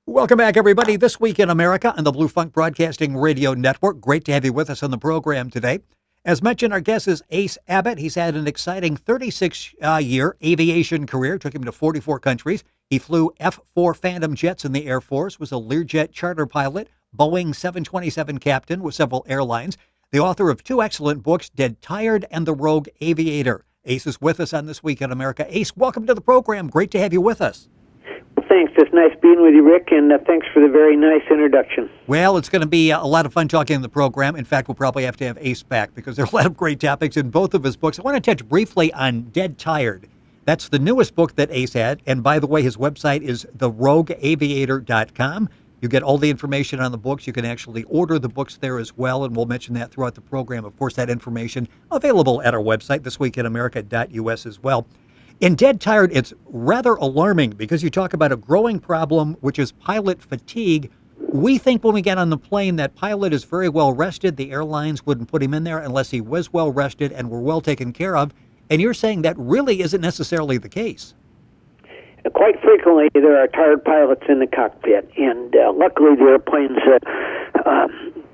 Welcome back, everybody. This Week in America on the Blue Funk Broadcasting Radio Network. Great to have you with us on the program today. As mentioned, our guest is Ace Abbott. He's had an exciting 36-year aviation career. Took him to 44 countries. He flew F-4 Phantom jets in the Air Force, was a Learjet charter pilot, Boeing 727 captain with several airlines. The author of two excellent books, Dead Tired and The Rogue Aviator. Ace is with us on This Week in America. Ace, welcome to the program. Great to have you with us. Thanks. It's nice being with you, Rick, and thanks for the very nice introduction. Well, it's going to be a lot of fun talking in the program. In fact, we'll probably have to have Ace back because there are a lot of great topics in both of his books. I want to touch briefly on Dead Tired. That's the newest book that Ace had. And by the way, his website is therogueaviator.com. You get all the information on the books. You can actually order the books there as well, and we'll mention that throughout the program. Of course, that information available at our website, thisweekinamerica.us as well. In Dead Tired, it's rather alarming because you talk about a growing problem, which is pilot fatigue. We think when we get on the plane that pilot is very well rested. The airlines wouldn't put him in there unless he was well rested and were well taken care of. And you're saying that really isn't necessarily the case. Quite frequently, there are tired pilots in the cockpit, and luckily the airplanes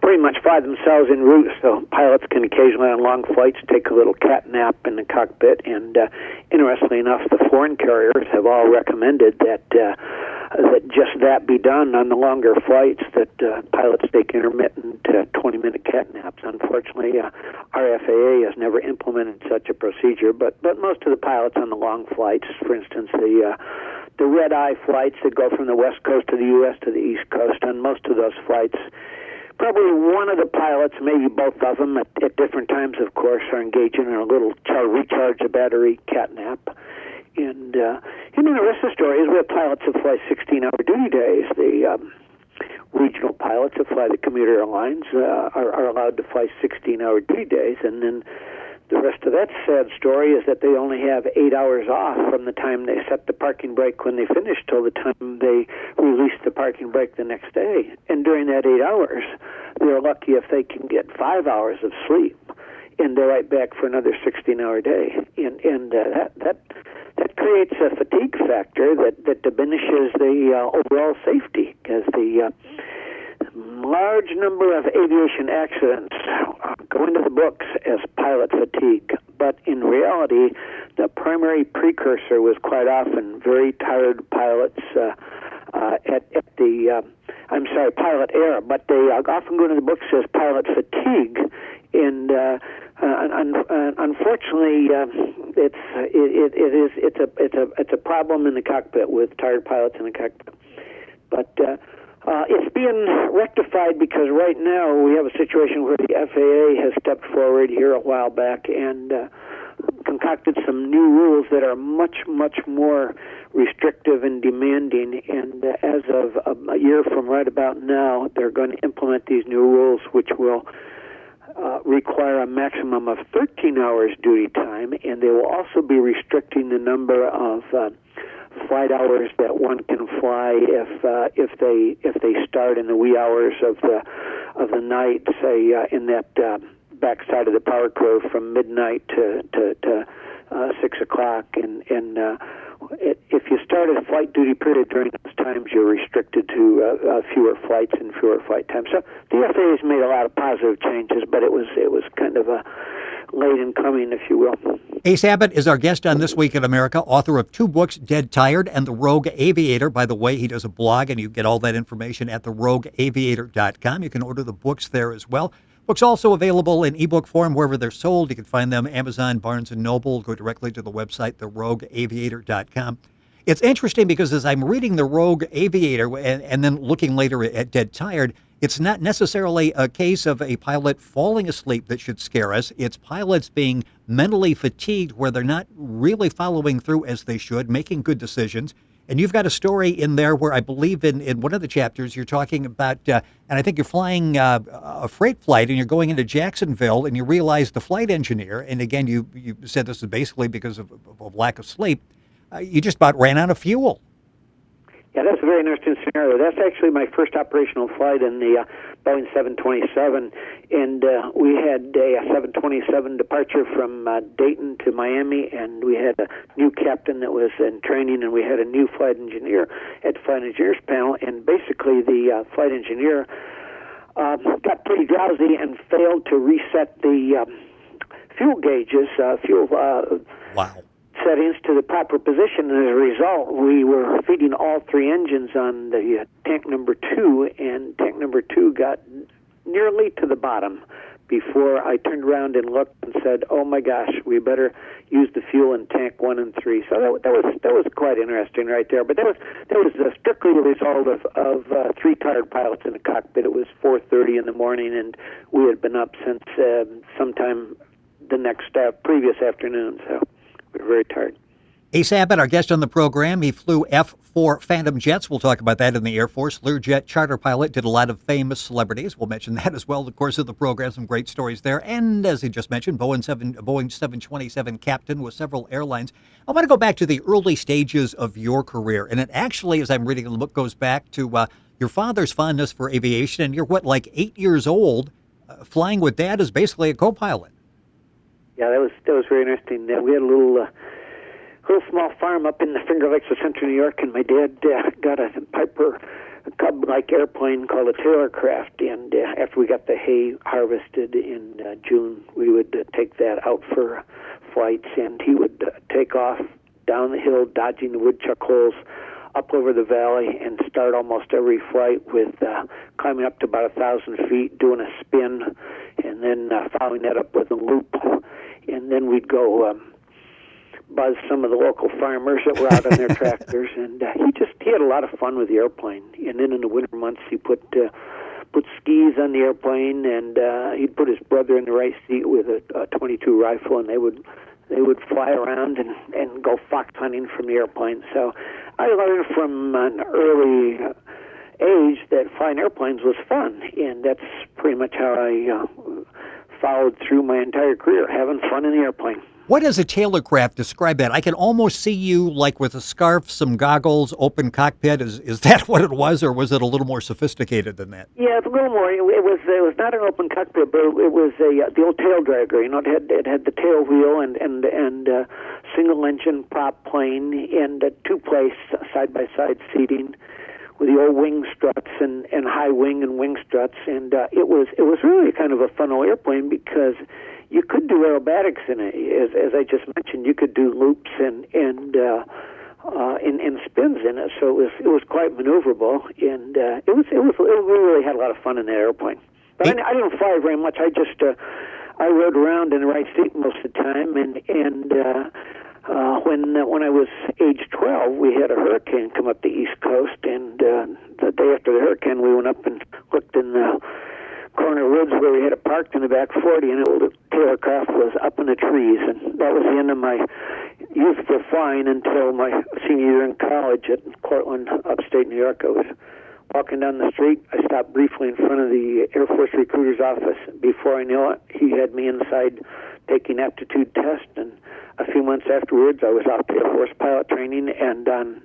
pretty much fly themselves en route, so pilots can occasionally on long flights take a little cat nap in the cockpit. And interestingly enough, the foreign carriers have all recommended that just that be done on the longer flights, that pilots take intermittent 20-minute cat naps. Unfortunately, our FAA has never implemented such a procedure, but most of the pilots on the long flights, for instance, the red-eye flights that go from the west coast of the U.S. to the east coast, on most of those flights, probably one of the pilots, maybe both of them, at different times, of course, are engaging in a little recharge the battery cat nap. And the rest of the story is we have pilots that fly 16-hour duty days. The regional pilots that fly the commuter airlines are allowed to fly 16-hour duty days, and then the rest of that sad story is that they only have 8 hours off from the time they set the parking brake when they finish till the time they release the parking brake the next day. And during that 8 hours, they're lucky if they can get 5 hours of sleep, and they're right back for another 16-hour day. And that creates a fatigue factor that diminishes the overall safety, because the large number of aviation accidents go into the books as pilot fatigue, but in reality, the primary precursor was quite often very tired pilots pilot error, but they often go into the books as pilot fatigue, and unfortunately, it's a problem in the cockpit with tired pilots in the cockpit, but. It's being rectified because right now we have a situation where the FAA has stepped forward here a while back and concocted some new rules that are much, much more restrictive and demanding. And as of a year from right about now, they're going to implement these new rules, which will require a maximum of 13 hours duty time, and they will also be restricting the number of flight hours that one can fly if they start in the wee hours of the night, say in that backside of the power curve from midnight to 6 o'clock, and if you start a flight duty period during those times, you're restricted to fewer flights and fewer flight times. So the FAA has made a lot of positive changes, but it was kind of a late in coming, if you will. Ace Abbott is our guest on This Week in America, author of two books, Dead Tired and The Rogue Aviator. By the way, he does a blog, and you get all that information at therogueaviator.com. You can order the books there as well. Books also available in ebook form wherever they're sold. You can find them Amazon, Barnes & Noble. Go directly to the website, therogueaviator.com. It's interesting because as I'm reading The Rogue Aviator and then looking later at Dead Tired, it's not necessarily a case of a pilot falling asleep that should scare us. It's pilots being mentally fatigued where they're not really following through as they should, making good decisions. And you've got a story in there where I believe in one of the chapters you're talking about, and I think you're flying a freight flight and you're going into Jacksonville and you realize the flight engineer, and again, you said this is basically because of lack of sleep, you just about ran out of fuel. Yeah, that's a very interesting scenario. That's actually my first operational flight in the Boeing 727, and we had a 727 departure from Dayton to Miami, and we had a new captain that was in training, and we had a new flight engineer at the flight engineers panel, and basically the flight engineer got pretty drowsy and failed to reset the fuel gauges, Wow. settings to the proper position, and as a result, we were feeding all three engines on the tank number 2, and tank number 2 got nearly to the bottom before I turned around and looked and said, "Oh my gosh, we better use the fuel in tank 1 and 3." So that was quite interesting right there. But that was strictly the result of 3 tired pilots in the cockpit. It was 4:30 in the morning, and we had been up since sometime the next previous afternoon. So. We're very tired. Ace Abbott, our guest on the program, he flew F-4 Phantom jets. We'll talk about that in the Air Force. Learjet charter pilot, did a lot of famous celebrities. We'll mention that as well in the course of the program. Some great stories there. And as he just mentioned, Boeing 727 captain with several airlines. I want to go back to the early stages of your career. And it actually, as I'm reading the book, goes back to your father's fondness for aviation. And you're, like 8 years old, flying with Dad as basically a co-pilot. Yeah, that was very interesting. We had a little small farm up in the Finger Lakes of Central New York, and my dad got a Piper Cub-like airplane called a Taylorcraft. And after we got the hay harvested in June, we would take that out for flights, and he would take off down the hill, dodging the woodchuck holes, up over the valley, and start almost every flight with climbing up to about 1,000 feet, doing a spin, and then following that up with a loop. And then we'd go buzz some of the local farmers that were out on their tractors, and he had a lot of fun with the airplane. And then in the winter months, he put skis on the airplane, and he'd put his brother in the right seat with a .22 rifle, and they would fly around and go fox hunting from the airplane. So I learned from an early age that flying airplanes was fun, and that's pretty much how I followed through my entire career, having fun in the airplane. What does a Taylorcraft? Describe that. I can almost see you like with a scarf, some goggles, open cockpit. Is that what it was, or was it a little more sophisticated than that? Yeah, it's a little more. It was not an open cockpit, but it was the old tail dragger. You know, it had the tail wheel and single engine prop plane and 2-place side by side seating with the old wing struts and high wing and wing struts, and it was really kind of a fun old airplane because you could do aerobatics in it. As I just mentioned, you could do loops and spins in it, so it was quite maneuverable, and we really had a lot of fun in that airplane. But I didn't fly very much. I just I rode around in the right seat most of the time, and when I was age 12, we had a hurricane come up the East Coast, and the day after the hurricane, we went up and looked in the corner woods where we had it parked in the back 40, and the Taylorcraft was up in the trees, and that was the end of my youthful flying until my senior year in college at Cortland, upstate New York. I was walking down the street. I stopped briefly in front of the Air Force recruiter's office. Before I knew it, he had me inside taking aptitude test, and a few months afterwards, I was off to Air Force pilot training and on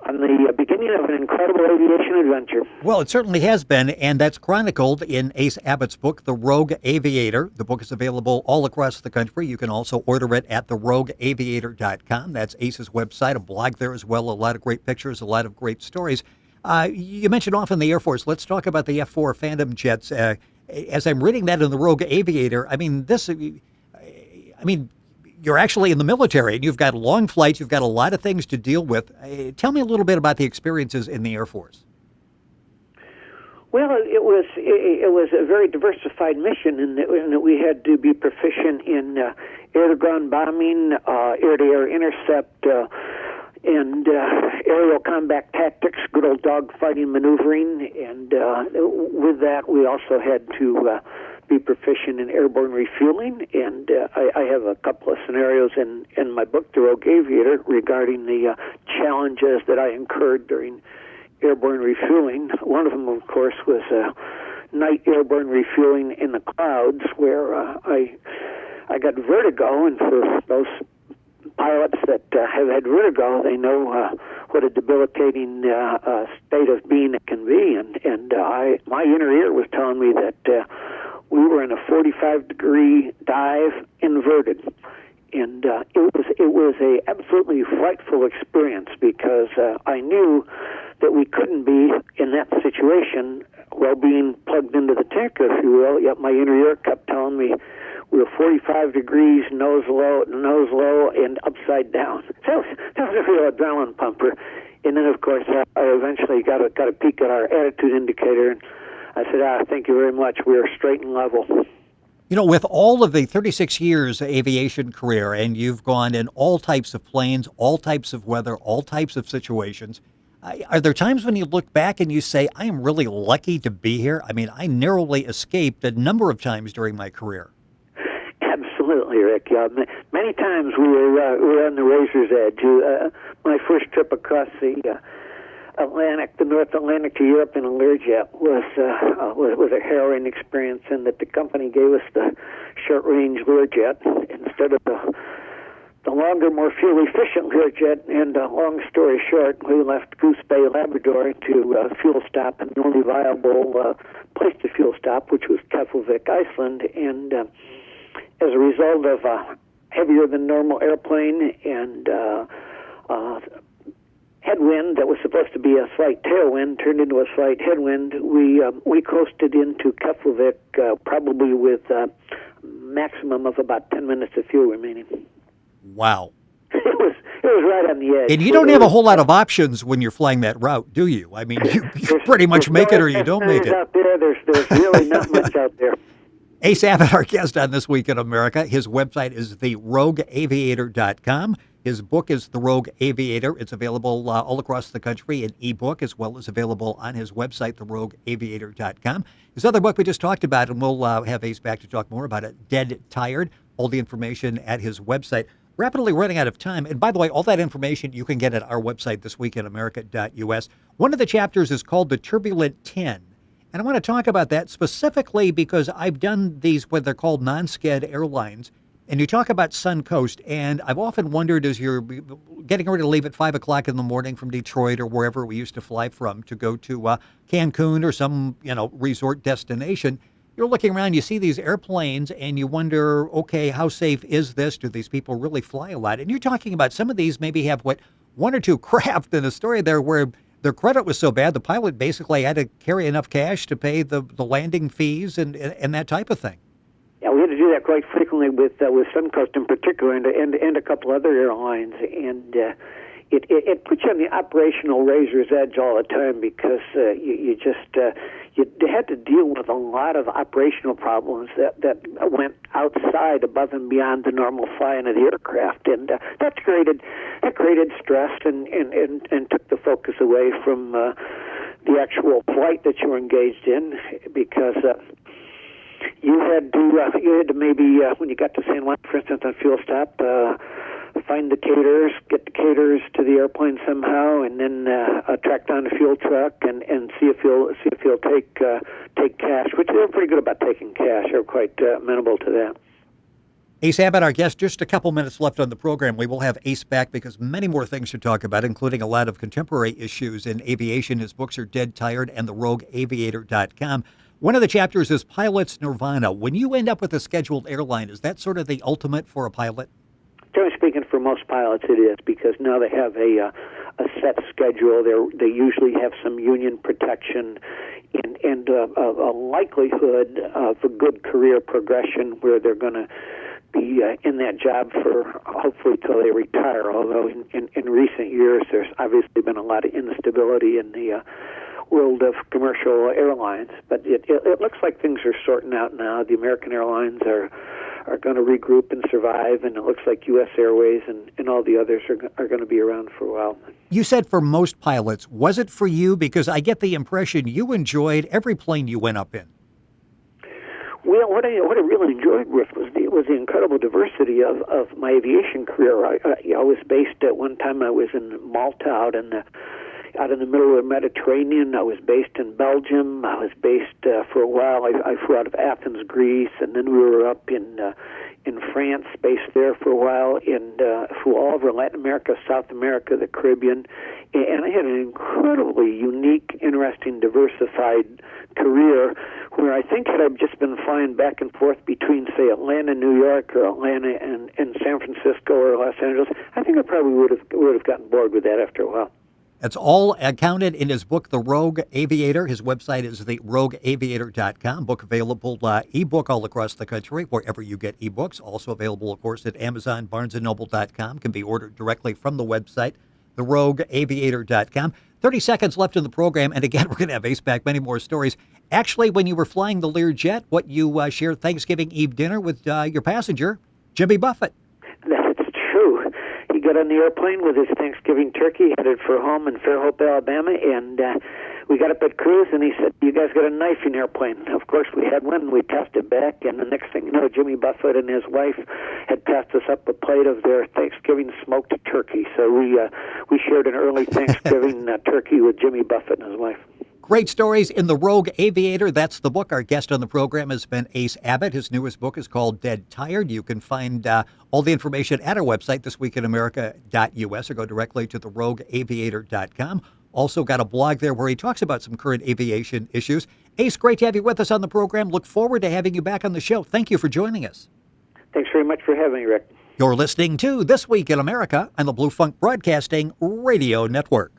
the beginning of an incredible aviation adventure. Well, it certainly has been, and that's chronicled in Ace Abbott's book, The Rogue Aviator. The book is available all across the country. You can also order it at therogueaviator.com. That's Ace's website, a blog there as well, a lot of great pictures, a lot of great stories. You mentioned often the Air Force. Let's talk about the F-4 Phantom jets. As I'm reading that in The Rogue Aviator, you're actually in the military, and you've got long flights. You've got a lot of things to deal with. Tell me a little bit about the experiences in the Air Force. Well, it was a very diversified mission in that we had to be proficient in air-to-ground bombing, air-to-air intercept, and aerial combat tactics, good old dogfighting maneuvering, and with that we also had to be proficient in airborne refueling, and I have a couple of scenarios in my book, The Rogue Aviator, regarding the challenges that I incurred during airborne refueling. One of them, of course, was night airborne refueling in the clouds, where I got vertigo, and for those pilots that have had vertigo, they know what a debilitating state of being it can be. And my inner ear was telling me that we were in a 45-degree dive inverted. And it was a absolutely frightful experience because I knew that we couldn't be in that situation while being plugged into the tanker, if you will. Yet my inner ear kept telling me we were 45 degrees, nose low, and upside down. So that was a real adrenaline pumper. And then, of course, I eventually got a peek at our attitude indicator, and I said, thank you very much. We are straight and level. You know, with all of the 36 years aviation career, and you've gone in all types of planes, all types of weather, all types of situations, are there times when you look back and you say, I am really lucky to be here? I mean, I narrowly escaped a number of times during my career. Absolutely, Rick. Yeah, many times we were on the razor's edge. My first trip across the Atlantic, the North Atlantic to Europe in a Learjet was a harrowing experience in that the company gave us the short-range Learjet instead of the longer, more fuel-efficient Learjet. And long story short, we left Goose Bay, Labrador to fuel stop, and the only viable place to fuel stop, which was Keflavik, Iceland. And as a result of a heavier than normal airplane and headwind that was supposed to be a slight tailwind turned into a slight headwind, we coasted into Keflavik probably with a maximum of about 10 minutes of fuel remaining. Wow. It was right on the edge. And you don't have a whole lot of options when you're flying that route, do you? I mean, you pretty much make it or you don't make it. Out there, there's really not much out there. Ace Abbott, our guest on This Week in America. His website is therogueaviator.com. His book is The Rogue Aviator. It's available all across the country in ebook, as well as available on his website, therogueaviator.com. His other book we just talked about, and we'll have Ace back to talk more about it, Dead Tired. All the information at his website. Rapidly running out of time. And by the way, all that information you can get at our website, thisweekinamerica.us. One of the chapters is called The Turbulent 10. And I want to talk about that specifically because I've done these, what they're called non-sked airlines. And you talk about Suncoast, and I've often wondered as you're getting ready to leave at 5 o'clock in the morning from Detroit or wherever we used to fly from to go to Cancun or some, resort destination, you're looking around, you see these airplanes, and you wonder, okay, how safe is this? Do these people really fly a lot? And you're talking about some of these maybe have, one or two craft in a story there where their credit was so bad, the pilot basically had to carry enough cash to pay the landing fees and that type of thing. Yeah, we had to do that quite frequently with Suncoast in particular, and a couple other airlines, and it puts you on the operational razor's edge all the time because you had to deal with a lot of operational problems that went outside, above and beyond the normal flying of the aircraft, and that created stress and took the focus away from the actual flight that you were engaged in because. You had to maybe when you got to San Juan, for instance, on fuel stop, find the caterers, get the caterers to the airplane somehow, and then track down a fuel truck and see if you'll take cash, which they're pretty good about taking cash. They're quite amenable to that. Ace Abbott, our guest, just a couple minutes left on the program. We will have Ace back because many more things to talk about, including a lot of contemporary issues in aviation. His books are Dead Tired and therogueaviator.com. One of the chapters is Pilot's Nirvana. When you end up with a scheduled airline, is that sort of the ultimate for a pilot? Generally speaking, for most pilots it is, because now they have a set schedule. They usually have some union protection and a likelihood of a good career progression where they're going to be in that job for hopefully till they retire, although in recent years there's obviously been a lot of instability in the world of commercial airlines, but it looks like things are sorting out now. The American Airlines are going to regroup and survive, and it looks like U.S. Airways and all the others are going to be around for a while. You said for most pilots. Was it for you? Because I get the impression you enjoyed every plane you went up in. Well, what I really enjoyed was the incredible diversity of my aviation career. I was based at one time. I was in Malta out in out in the middle of the Mediterranean. I was based in Belgium. I was based for a while. I flew out of Athens, Greece, and then we were up in France, based there for a while, and flew all over Latin America, South America, the Caribbean, and I had an incredibly unique, interesting, diversified career where I think had I just been flying back and forth between, say, Atlanta, New York, or Atlanta and San Francisco or Los Angeles, I think I probably would have gotten bored with that after a while. That's all accounted in his book, The Rogue Aviator. His website is therogueaviator.com. Book available ebook all across the country, wherever you get ebooks. Also available, of course, at Amazon, BarnesandNoble.com. Can be ordered directly from the website, therogueaviator.com. 30 seconds left in the program, and again, we're going to have Ace back, many more stories. Actually, when you were flying the Learjet, what you shared Thanksgiving Eve dinner with your passenger, Jimmy Buffett. That's true. He got on the airplane with his Thanksgiving turkey, headed for home in Fairhope, Alabama, and we got up at cruise, and he said, "You guys got a knife in the airplane?" Of course, we had one, and we passed it back, and the next thing you know, Jimmy Buffett and his wife had passed us up a plate of their Thanksgiving smoked turkey. So we shared an early Thanksgiving turkey with Jimmy Buffett and his wife. Great stories in The Rogue Aviator. That's the book. Our guest on the program has been Ace Abbott. His newest book is called Dead Tired. You can find all the information at our website, thisweekinamerica.us, or go directly to therogueaviator.com. Also got a blog there where he talks about some current aviation issues. Ace, great to have you with us on the program. Look forward to having you back on the show. Thank you for joining us. Thanks very much for having me, Rick. You're listening to This Week in America on the Blue Funk Broadcasting Radio Network.